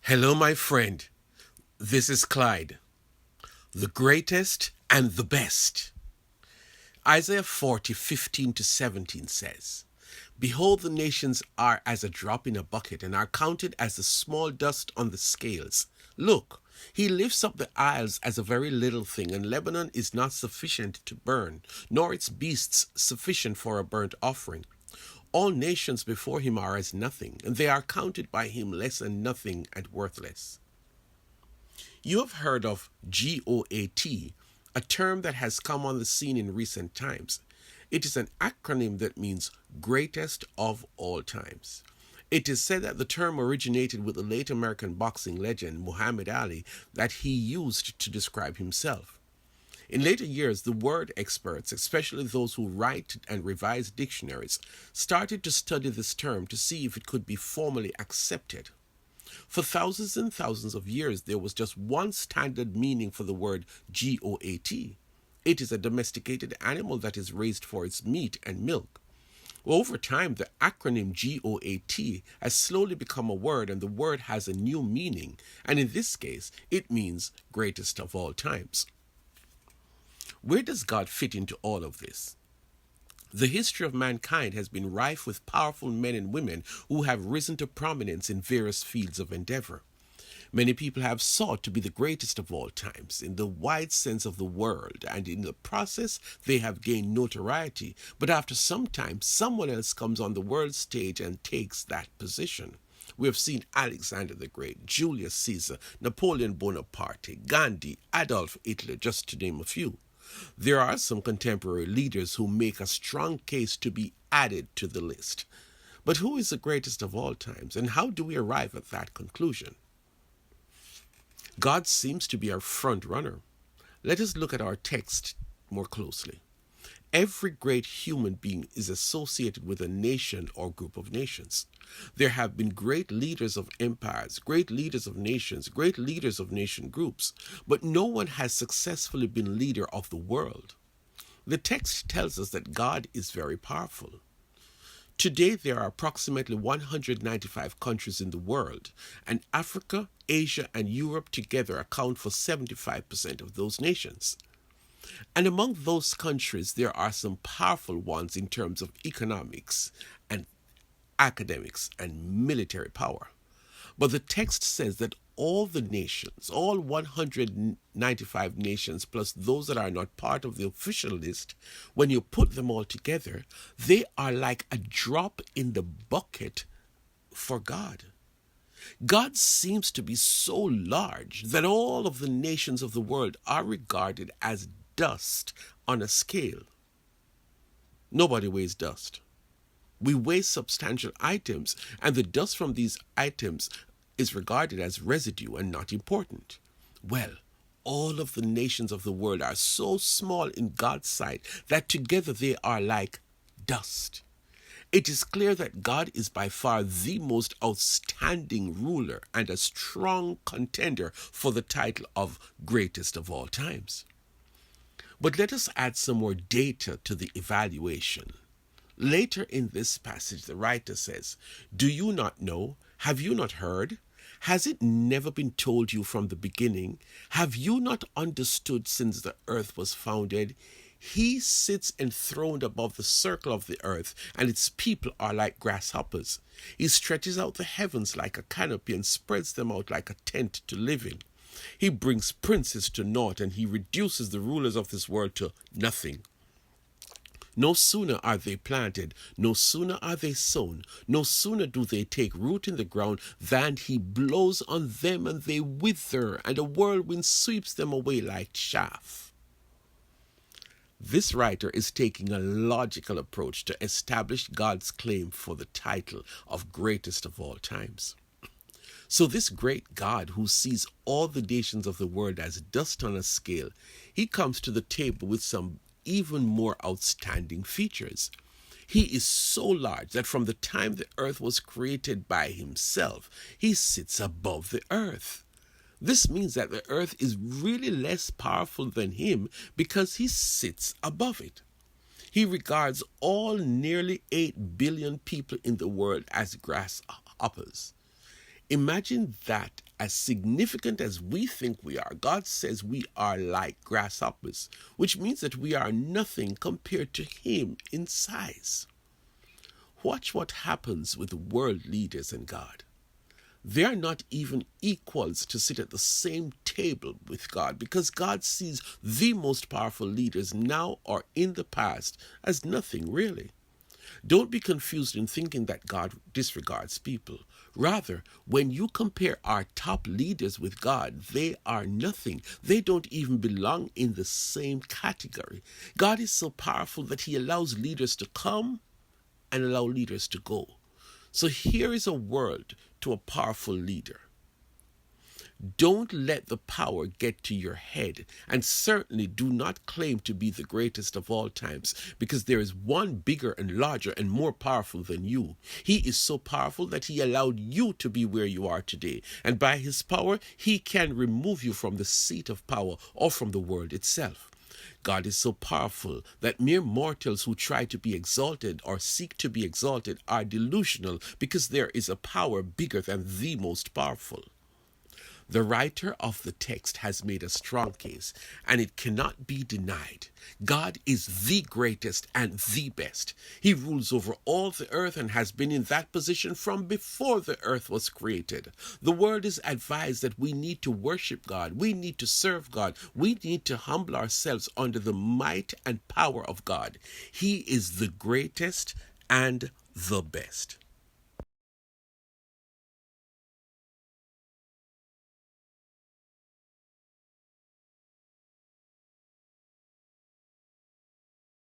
Hello, my friend. This is Clyde, the greatest and the best. Isaiah 40:15-17 says, Behold, the nations are as a drop in a bucket and are counted as the small dust on the scales. Look, he lifts up the isles as a very little thing, and Lebanon is not sufficient to burn, nor its beasts sufficient for a burnt offering. All nations before him are as nothing, and they are counted by him less than nothing and worthless. You have heard of GOAT, a term that has come on the scene in recent times. It is an acronym that means greatest of all times. It is said that the term originated with the late American boxing legend Muhammad Ali that he used to describe himself. In later years, the word experts, especially those who write and revise dictionaries, started to study this term to see if it could be formally accepted. For thousands and thousands of years, there was just one standard meaning for the word GOAT. It is a domesticated animal that is raised for its meat and milk. Over time, the acronym GOAT has slowly become a word, and the word has a new meaning, and in this case, it means greatest of all times. Where does God fit into all of this? The history of mankind has been rife with powerful men and women who have risen to prominence in various fields of endeavor. Many people have sought to be the greatest of all times in the wide sense of the word, and in the process they have gained notoriety, but after some time someone else comes on the world stage and takes that position. We have seen Alexander the Great, Julius Caesar, Napoleon Bonaparte, Gandhi, Adolf Hitler, just to name a few. There are some contemporary leaders who make a strong case to be added to the list. But who is the greatest of all times, and how do we arrive at that conclusion? God seems to be our front runner. Let us look at our text more closely. Every great human being is associated with a nation or group of nations. There have been great leaders of empires, great leaders of nations, great leaders of nation groups, but no one has successfully been leader of the world. The text tells us that God is very powerful. Today, there are approximately 195 countries in the world, and Africa, Asia, and Europe together account for 75% of those nations. And among those countries, there are some powerful ones in terms of economics and academics and military power. But the text says that all the nations, all 195 nations, plus those that are not part of the official list, when you put them all together, they are like a drop in the bucket for God. God seems to be so large that all of the nations of the world are regarded as dust on a scale. Nobody weighs dust. We weigh substantial items, and the dust from these items is regarded as residue and not important. Well, all of the nations of the world are so small in God's sight that together they are like dust. It is clear that God is by far the most outstanding ruler and a strong contender for the title of greatest of all times. But let us add some more data to the evaluation. Later in this passage, the writer says, Do you not know? Have you not heard? Has it never been told you from the beginning? Have you not understood since the earth was founded? He sits enthroned above the circle of the earth, and its people are like grasshoppers. He stretches out the heavens like a canopy and spreads them out like a tent to live in. He brings princes to naught, and he reduces the rulers of this world to nothing. No sooner are they planted, no sooner are they sown, no sooner do they take root in the ground than he blows on them and they wither, and a whirlwind sweeps them away like chaff. This writer is taking a logical approach to establish God's claim for the title of greatest of all times. So this great God who sees all the nations of the world as dust on a scale, he comes to the table with some even more outstanding features. He is so large that from the time the earth was created by himself, he sits above the earth. This means that the earth is really less powerful than him because he sits above it. He regards all nearly 8 billion people in the world as grasshoppers. Imagine that as significant as we think we are. God says we are like grasshoppers, which means that we are nothing compared to him in size. Watch what happens with world leaders and God. They are not even equals to sit at the same table with God, because God sees the most powerful leaders now or in the past as nothing really. Don't be confused in thinking that God disregards people. Rather, when you compare our top leaders with God, they are nothing. They don't even belong in the same category. God is so powerful that he allows leaders to come and allow leaders to go. So here is a word to a powerful leader. Don't let the power get to your head, and certainly do not claim to be the greatest of all times, because there is one bigger and larger and more powerful than you. He is so powerful that he allowed you to be where you are today, and by his power, he can remove you from the seat of power or from the world itself. God is so powerful that mere mortals who try to be exalted or seek to be exalted are delusional, because there is a power bigger than the most powerful. The writer of the text has made a strong case, and it cannot be denied. God is the greatest and the best. He rules over all the earth and has been in that position from before the earth was created. The world is advised that we need to worship God. We need to serve God. We need to humble ourselves under the might and power of God. He is the greatest and the best.